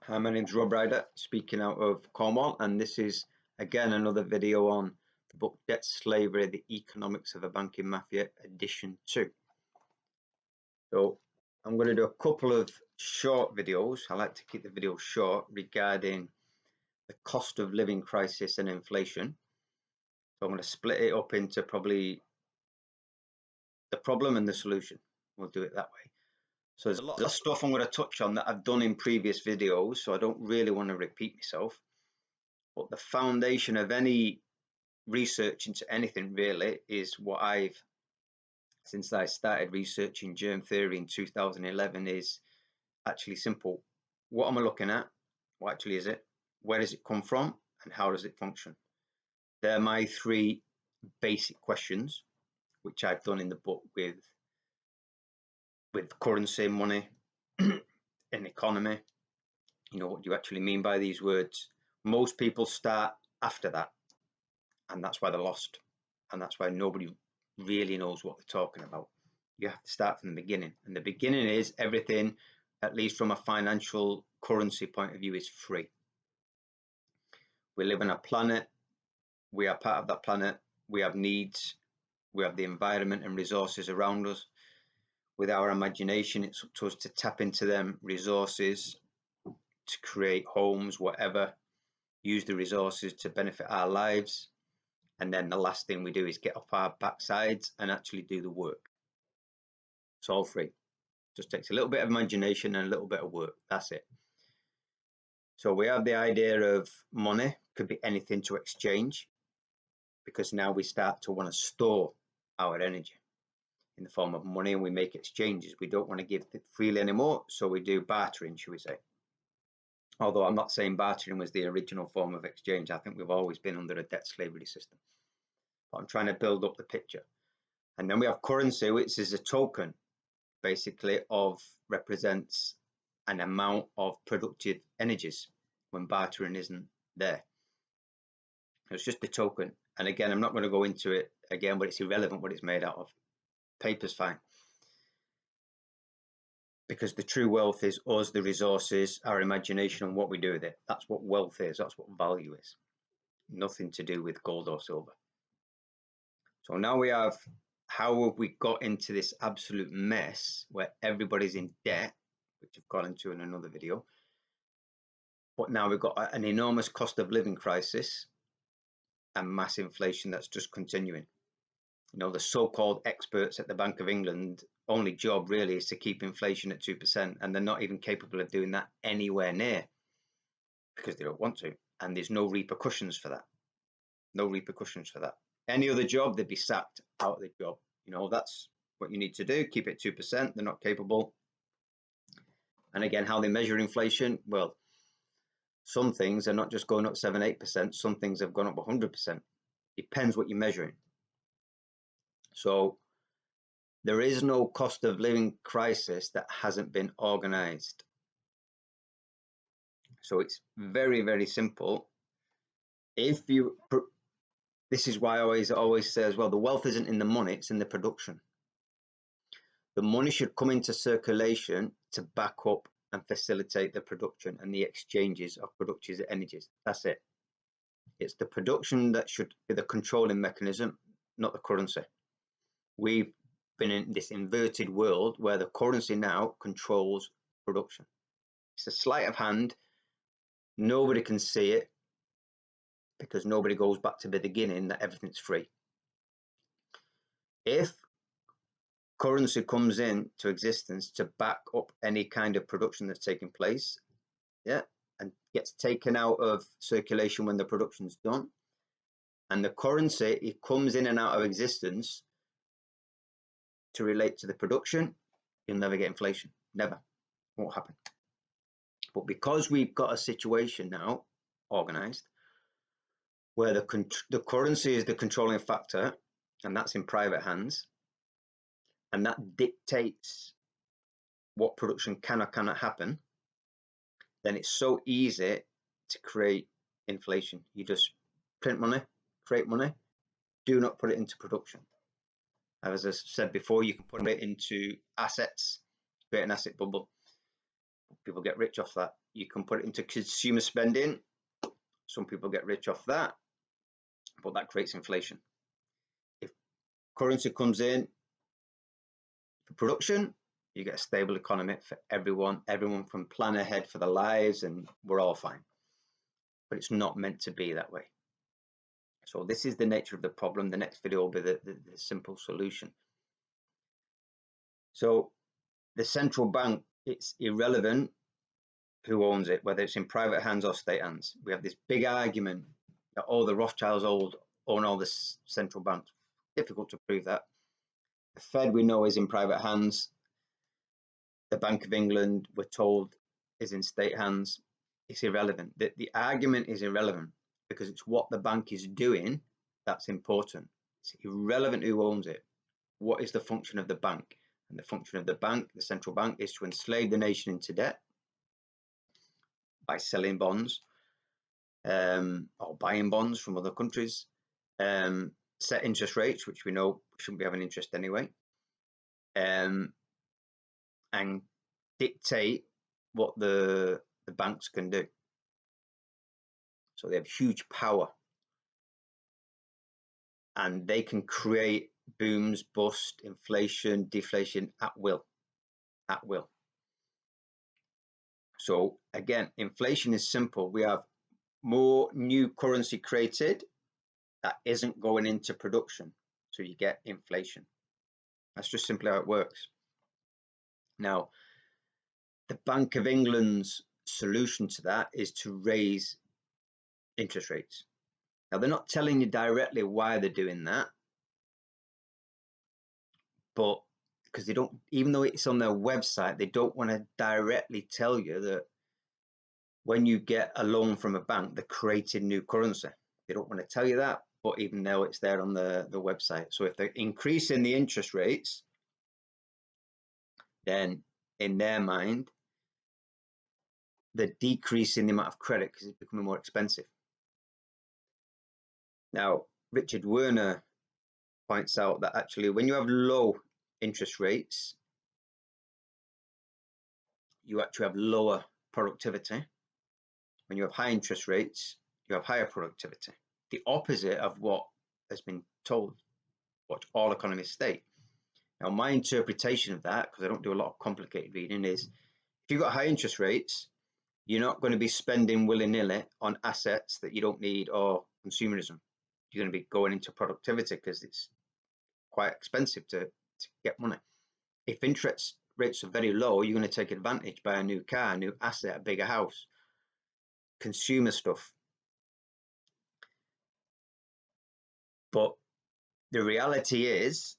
Hi, my name's Rob Ryder, speaking out of Cornwall, and this is again another video on the book Debt Slavery, The Economics of a Banking Mafia, Edition 2. So I'm going to do a couple of short videos. I like to keep the videos short regarding the cost of living crisis and inflation. So I'm going to split it up into probably the problem and the solution. We'll do it that way. So there's a lot of stuff I'm going to touch on that I've done in previous videos, so I don't really want to repeat myself. But the foundation of any research into anything really is what since I started researching germ theory in 2011, is actually simple. What am I looking at? What actually is it? Where does it come from? And how does it function? They're my three basic questions, which I've done in the book with currency, money, and economy. You know, what do you actually mean by these words? Most people start after that, and that's why they're lost, and that's why nobody really knows what they're talking about. You have to start from the beginning, and the beginning is everything, at least from a financial currency point of view, is free. We live on a planet, we are part of that planet, we have needs, we have the environment and resources around us. With our imagination, it's up to us to tap into them resources to create homes, whatever, use the resources to benefit our lives. And then the last thing we do is get off our backsides and actually do the work. It's all free. Just takes a little bit of imagination and a little bit of work. That's it. So we have the idea of money, could be anything to exchange, because now we start to want to store our energy in the form of money, and we make exchanges. We don't want to give it freely anymore, so we do bartering, should we say. Although I'm not saying bartering was the original form of exchange. I think we've always been under a debt slavery system. But I'm trying to build up the picture. And then we have currency, which is a token, basically, represents an amount of productive energies when bartering isn't there. It's just a token. And again, I'm not going to go into it again, but it's irrelevant what it's made out of. Paper's fine. Because the true wealth is us, the resources, our imagination, and what we do with it. That's what wealth is. That's what value is. Nothing to do with gold or silver. So now we have, how have we got into this absolute mess where everybody's in debt, which I've got into in another video. But now we've got an enormous cost of living crisis and mass inflation that's just continuing. You know, the so-called experts at the Bank of England, only job really is to keep inflation at 2%, and they're not even capable of doing that anywhere near, because they don't want to, and there's no repercussions for that. No repercussions for that. Any other job, they'd be sacked out of the job. You know, that's what you need to do, keep it 2%. They're not capable. And again, how they measure inflation, well, some things are not just going up 7-8%, some things have gone up 100%. Depends what you're measuring. So there is no cost of living crisis that hasn't been organized. So it's very, very simple. This is why I always say as well, the wealth isn't in the money, it's in the production. The money should come into circulation to back up and facilitate the production and the exchanges of productive energies. That's it. It's the production that should be the controlling mechanism, not the currency. We've been in this inverted world where the currency now controls production. It's a sleight of hand. Nobody can see it because nobody goes back to the beginning that everything's free. If currency comes into existence to back up any kind of production that's taking place, and gets taken out of circulation when the production's done, and the currency, it comes in and out of existence to relate to the production, you'll never get inflation. Never. Won't happen. But because we've got a situation now organized where the currency is the controlling factor, and that's in private hands, and that dictates what production can or cannot happen, then it's so easy to create inflation. You just print money, create money, do not put it into production. As I said before, you can put it into assets, create an asset bubble. people get rich off that. You can put it into consumer spending. Some people get rich off that, but that creates inflation. If currency comes in for production, you get a stable economy for everyone. Everyone can plan ahead for their lives and we're all fine. But it's not meant to be that way. So this is the nature of the problem. The next video will be the simple solution. So the central bank, it's irrelevant who owns it, whether it's in private hands or state hands. We have this big argument that the Rothschilds own all the central banks. Difficult to prove that. The Fed, we know, is in private hands. The Bank of England, we're told, is in state hands. It's irrelevant. The argument is irrelevant because it's what the bank is doing that's important. It's irrelevant who owns it. What is the function of the bank? And the function of the bank, the central bank, is to enslave the nation into debt by selling bonds or buying bonds from other countries, set interest rates, which we know shouldn't be having interest anyway, and dictate what the banks can do. So they have huge power and they can create booms, bust, inflation, deflation at will. So again, inflation is simple. We have more new currency created that isn't going into production. So you get inflation. That's just simply how it works. Now, the Bank of England's solution to that is to raise interest rates. Now, they're not telling you directly why they're doing that, but because they don't, even though it's on their website, they don't want to directly tell you that when you get a loan from a bank, they're creating new currency. They don't want to tell you that, but even though it's there on the website. So if they're increasing the interest rates, then in their mind, they're decreasing the amount of credit because it's becoming more expensive. Now, Richard Werner points out that actually when you have low interest rates, you actually have lower productivity. When you have high interest rates, you have higher productivity. The opposite of what has been told, what all economists state. Now, my interpretation of that, because I don't do a lot of complicated reading, is if you've got high interest rates, you're not going to be spending willy-nilly on assets that you don't need or consumerism. You're going to be going into productivity because it's quite expensive to get money. If interest rates are very low, you're going to take advantage, buy a new car, a new asset, a bigger house, consumer stuff. But the reality is,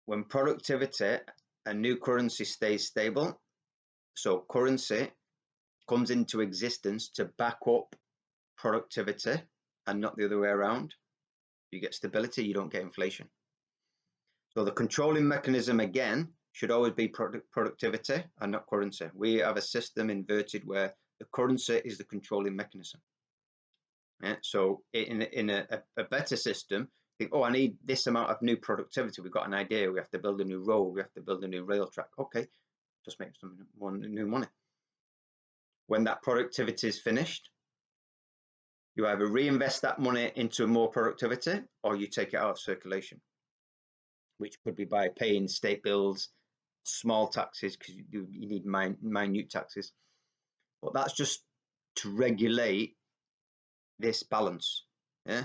when productivity and new currency stays stable, so currency comes into existence to back up productivity and not the other way around, you get stability, you don't get inflation. So the controlling mechanism, again, should always be productivity and not currency. We have a system inverted where the currency is the controlling mechanism. Yeah? So in a better system, think, oh, I need this amount of new productivity. We've got an idea. We have to build a new road. We have to build a new rail track. Okay, just make some new money. When that productivity is finished, you either reinvest that money into more productivity or you take it out of circulation, which could be by paying state bills, small taxes, because you need minute taxes. But that's just to regulate this balance, yeah?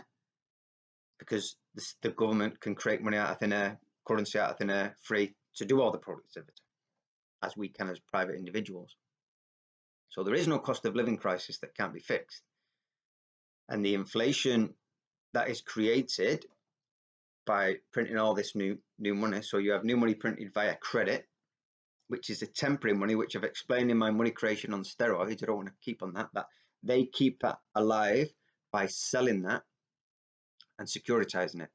Because the government can create money out of thin air, currency out of thin air, free to do all the productivity, as we can as private individuals. So there is no cost of living crisis that can't be fixed. And the inflation that is created by printing all this new money, so you have new money printed via credit, which is a temporary money, which I've explained in my money creation on steroids. I don't want to keep on that they keep that alive by selling that and securitizing it.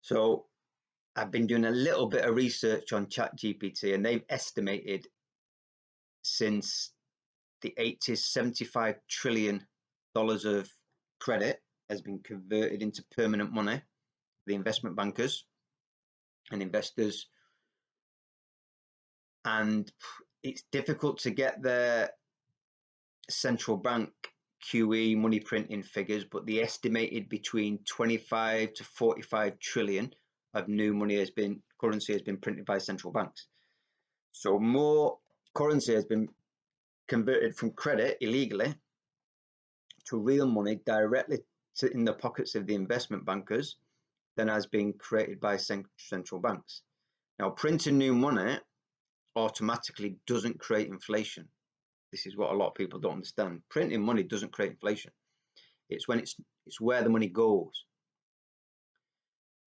So I've been doing a little bit of research on ChatGPT, and they've estimated since the 80s, $75 trillion of credit has been converted into permanent money. The investment bankers and investors, and it's difficult to get their central bank QE money printing figures, but they estimated between 25 to 45 trillion of new currency has been printed by central banks. So more currency has been converted from credit illegally to real money directly in the pockets of the investment bankers than has been created by central banks. Now, printing new money automatically doesn't create inflation. This is what a lot of people don't understand. Printing money doesn't create inflation. It's when it's where the money goes.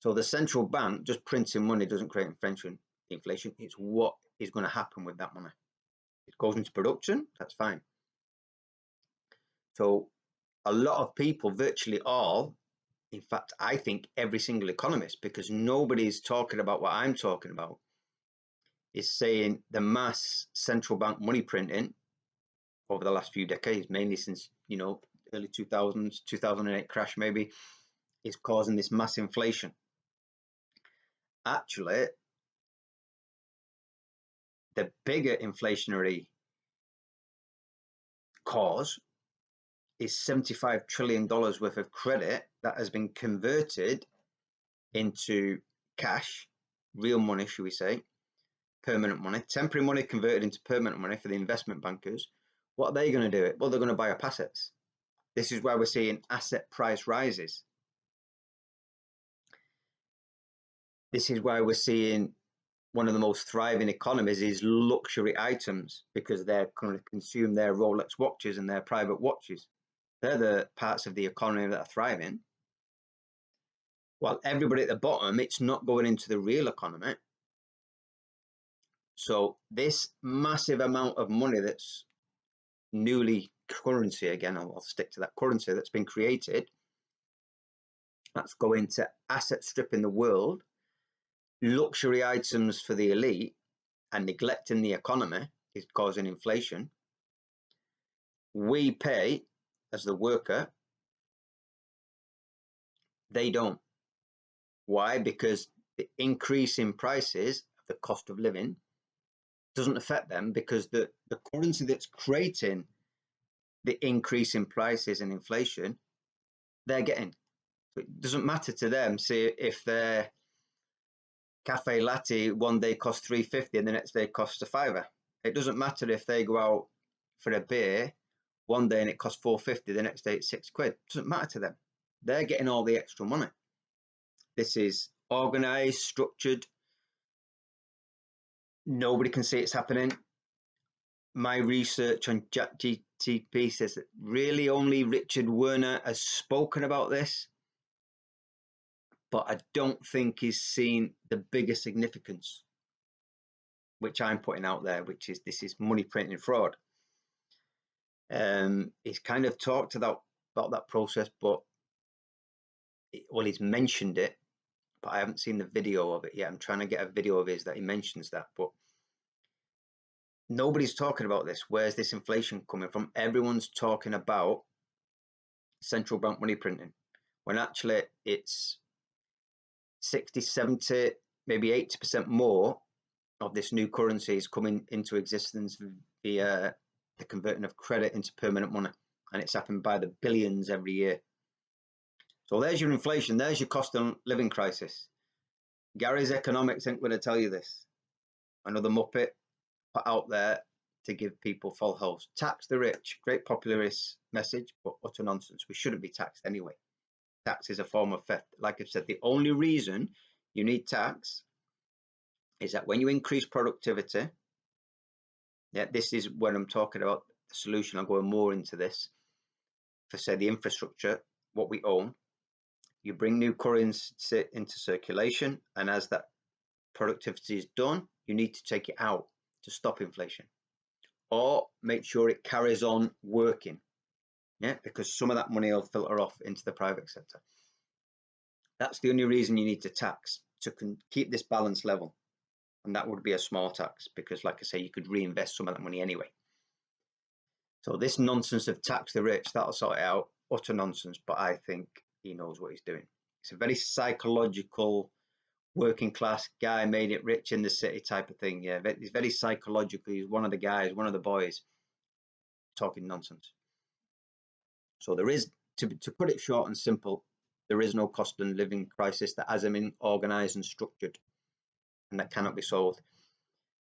So the central bank just printing money doesn't create inflation. It's what is going to happen with that money. It goes into production, that's fine. So a lot of people, virtually all, in fact, I think every single economist, because nobody's talking about what I'm talking about, is saying the mass central bank money printing over the last few decades, mainly since, early 2000s, 2008 crash maybe, is causing this mass inflation. Actually, the bigger inflationary cause is $75 trillion worth of credit that has been converted into cash, real money, should we say, permanent money, temporary money converted into permanent money for the investment bankers. What are they going to do? Well, they're going to buy up assets. This is why we're seeing asset price rises. This is why we're seeing one of the most thriving economies is luxury items, because they're going to consume their Rolex watches and their private watches. They're the parts of the economy that are thriving. While everybody at the bottom, it's not going into the real economy. So this massive amount of money that's newly currency, again, I'll stick to that currency that's been created, that's going to asset stripping the world, luxury items for the elite, and neglecting the economy is causing inflation. We pay as the worker, they don't. Why? Because the increase in prices of the cost of living doesn't affect them, because the currency that's creating the increase in prices and inflation, they're getting. So it doesn't matter to them, see, if their cafe latte one day costs $3.50 and the next day costs $5. It doesn't matter if they go out for a beer one day and it costs $4.50, the next day it's £6. It doesn't matter to them. They're getting all the extra money. This is organized, structured. Nobody can see it's happening. My research on ChatGPT says that really only Richard Werner has spoken about this, but I don't think he's seen the bigger significance, which I'm putting out there, which is this is money printing fraud. He's kind of talked about that process, but he's mentioned it, but I haven't seen the video of it yet. I'm trying to get a video of his that he mentions that, but nobody's talking about this. Where's this inflation coming from? Everyone's talking about central bank money printing, when actually it's 60, 70, maybe 80% more of this new currency is coming into existence via the converting of credit into permanent money, and it's happened by the billions every year. So there's your inflation, there's your cost of living crisis. Gary's Economics ain't going to tell you this. Another Muppet put out there to give people false hopes. Tax the rich, great popularist message, but utter nonsense. We shouldn't be taxed anyway. Tax is a form of theft. Like I've said, the only reason you need tax is that when you increase productivity, this is when I'm talking about the solution. I'll go more into this. For say the infrastructure, what we own, you bring new currency into circulation, and as that productivity is done, you need to take it out to stop inflation, or make sure it carries on working. Because some of that money will filter off into the private sector. That's the only reason you need to tax, to keep this balance level. And that would be a small tax, because like I say, you could reinvest some of that money anyway. So this nonsense of tax the rich, that'll sort it out. Utter nonsense, but I think he knows what he's doing. It's a very psychological working class guy made it rich in the city type of thing. Yeah, it's very psychological. He's one of the guys, one of the boys talking nonsense. So there is, to put it short and simple, there is no cost of living crisis that hasn't been organised and structured, and that cannot be solved.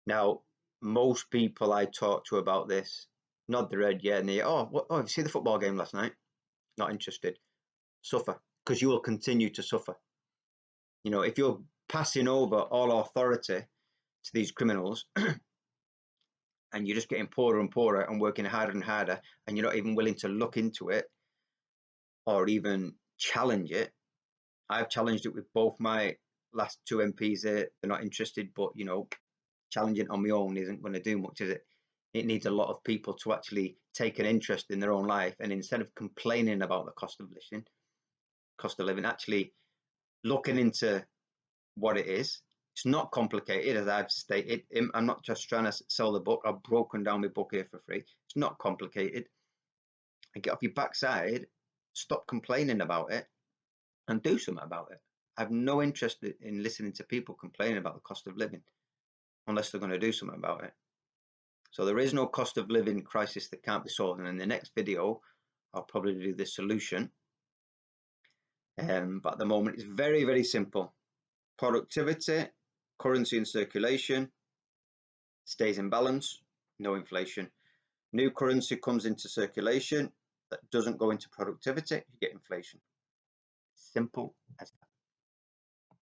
Now, most people I talk to about this nod their head, yeah, and they, oh, you see the football game last night? Not interested. Suffer, because you will continue to suffer. You know, if you're passing over all authority to these criminals and you're just getting poorer and poorer and working harder and harder, and you're not even willing to look into it or even challenge it. I've challenged it with both my last two MPs. They're not interested, but you know, challenging on my own isn't going to do much, is it? It needs a lot of people to actually take an interest in their own life, and instead of complaining about the cost of living, actually looking into what it is. It's not complicated, as I've stated. I'm not just trying to sell the book. I've broken down my book here for free. It's not complicated. And get off your backside, stop complaining about it, and do something about it. I have no interest in listening to people complaining about the cost of living unless they're going to do something about it. So there is no cost of living crisis that can't be solved. And in the next video, I'll probably do the solution. But at the moment, it's very, very simple. Productivity, currency in circulation, stays in balance, no inflation. New currency comes into circulation that doesn't go into productivity, you get inflation. Simple as